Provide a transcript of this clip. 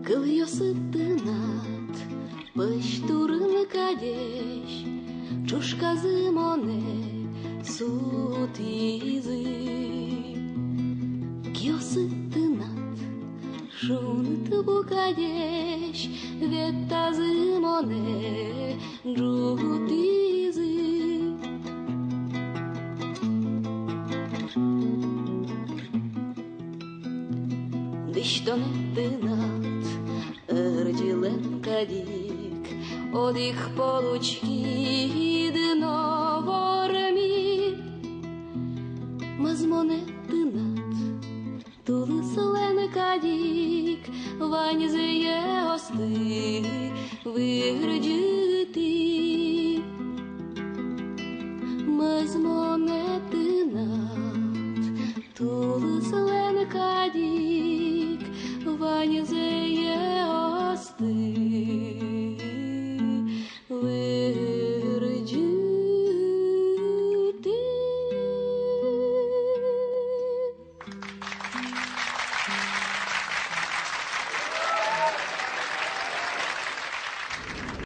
Kılıyorsıttınat, pășturân cadeș, ciușca zimone, sutizi. Kıyorsıttınat, șunt bucadeș, veta zimone, giutizi. Дыштонеттынат, ырдилен кадик, одих получки дно вормит. Мазмонеттынат, тулыслен кадик, ваньзее осты вырджити. Мазмонеттынат, тулыслен кадик, Ваня